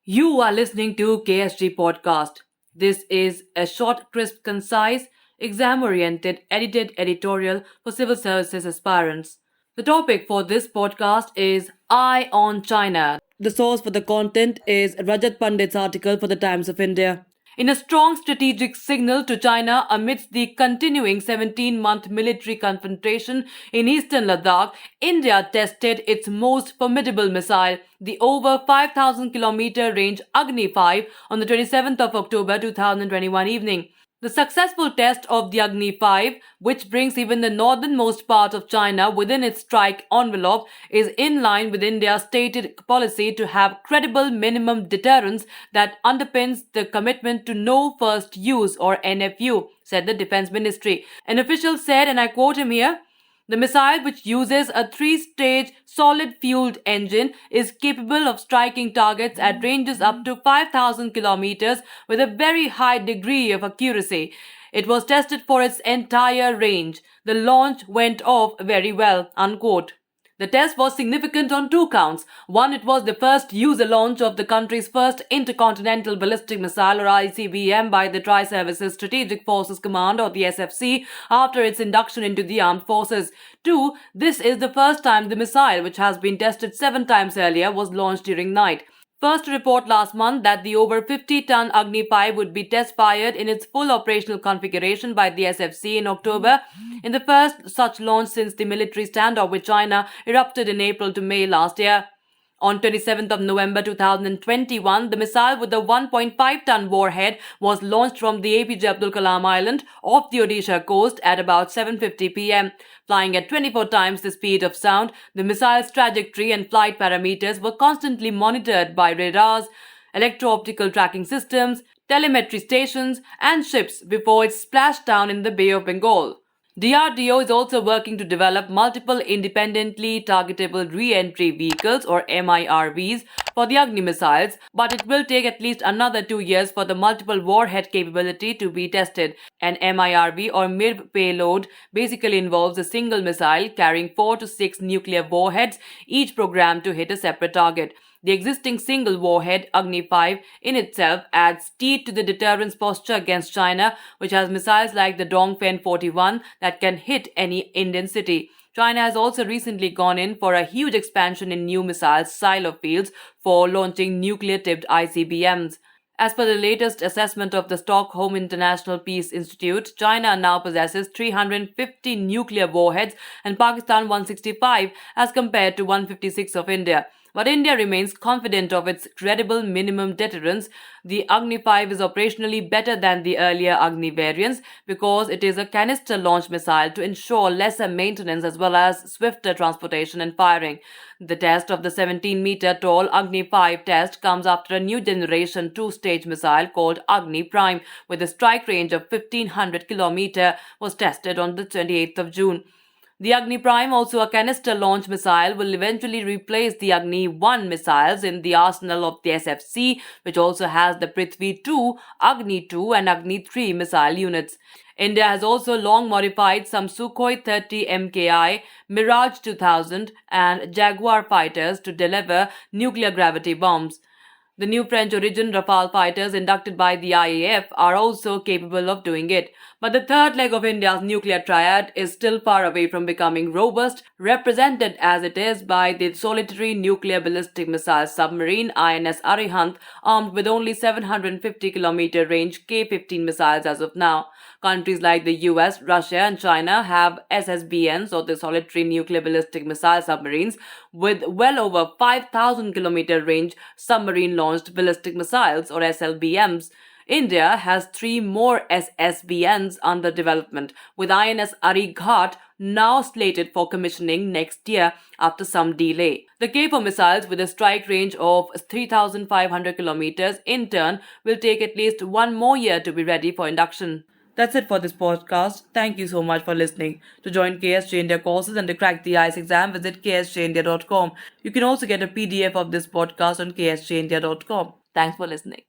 You are listening to KSG podcast. This is a short, crisp, concise, exam-oriented, edited editorial for civil services aspirants. The topic for this podcast is Eye on China. The source for the content is Rajat Pandit's article for the Times of India. In a strong strategic signal to China amidst the continuing 17-month military confrontation in eastern Ladakh, India tested its most formidable missile, the over 5,000-kilometer range Agni-V, on the 27th of October 2021 evening. The successful test of the Agni-V, which brings even the northernmost part of China within its strike envelope, is in line with India's stated policy to have credible minimum deterrence that underpins the commitment to no first use or NFU, said the Defense Ministry. An official said, and I quote him here, "The missile, which uses a three-stage solid-fueled engine, is capable of striking targets at ranges up to 5,000 kilometers with a very high degree of accuracy. It was tested for its entire range. The launch went off very well," unquote. The test was significant on two counts. One, it was the first user launch of the country's first intercontinental ballistic missile, or ICBM, by the Tri-Services Strategic Forces Command, or the SFC, after its induction into the armed forces. Two, this is the first time the missile, which has been tested 7 times earlier, was launched during night. First to report last month that the over 50-ton Agni-V would be test-fired in its full operational configuration by the SFC in October, in the first such launch since the military standoff with China erupted in April to May last year. On 27th of November 2021, the missile with the 1.5-ton warhead was launched from the APJ Abdul Kalam Island off the Odisha coast at about 7:50 p.m. Flying at 24 times the speed of sound, the missile's trajectory and flight parameters were constantly monitored by radars, electro-optical tracking systems, telemetry stations, and ships before it splashed down in the Bay of Bengal. DRDO is also working to develop multiple independently targetable re-entry vehicles, or MIRVs, for the Agni missiles, but it will take at least another 2 years for the multiple warhead capability to be tested. An MIRV, or MIRV payload, basically involves a single missile carrying 4 to 6 nuclear warheads, each programmed to hit a separate target. The existing single warhead Agni-V in itself adds teeth to the deterrence posture against China, which has missiles like the Dongfeng 41 that can hit any Indian city. China has also recently gone in for a huge expansion in new missile silo fields for launching nuclear-tipped ICBMs. As per the latest assessment of the Stockholm International Peace Institute, China now possesses 350 nuclear warheads and Pakistan 165 as compared to 156 of India. But India remains confident of its credible minimum deterrence. The Agni-V is operationally better than the earlier Agni variants because it is a canister-launched missile to ensure lesser maintenance as well as swifter transportation and firing. The test of the 17-meter tall Agni-V test comes after a new generation 2-stage missile called Agni Prime with a strike range of 1,500 km was tested on the 28th of June. The Agni Prime, also a canister-launched missile, will eventually replace the Agni-1 missiles in the arsenal of the SFC, which also has the Prithvi-2, Agni-2 and Agni-3 missile units. India has also long modified some Sukhoi 30 MKI, Mirage 2000 and Jaguar fighters to deliver nuclear gravity bombs. The new French-origin Rafale fighters inducted by the IAF are also capable of doing it. But the third leg of India's nuclear triad is still far away from becoming robust, represented as it is by the solitary nuclear-ballistic missile submarine INS Arihant, armed with only 750-kilometer range K-15 missiles as of now. Countries like the US, Russia and China have SSBNs, or the solitary nuclear-ballistic missile submarines, with well over 5,000-kilometer range submarine-launched ballistic missiles, or SLBMs. India has 3 more SSBNs under development, with INS Arighat now slated for commissioning next year after some delay. The K-4 missiles, with a strike range of 3,500 kilometers, in turn will take at least 1 more year to be ready for induction. That's it for this podcast. Thank you so much for listening. To join KSG India courses and to crack the ICE exam, visit ksgindia.com. You can also get a PDF of this podcast on ksgindia.com. Thanks for listening.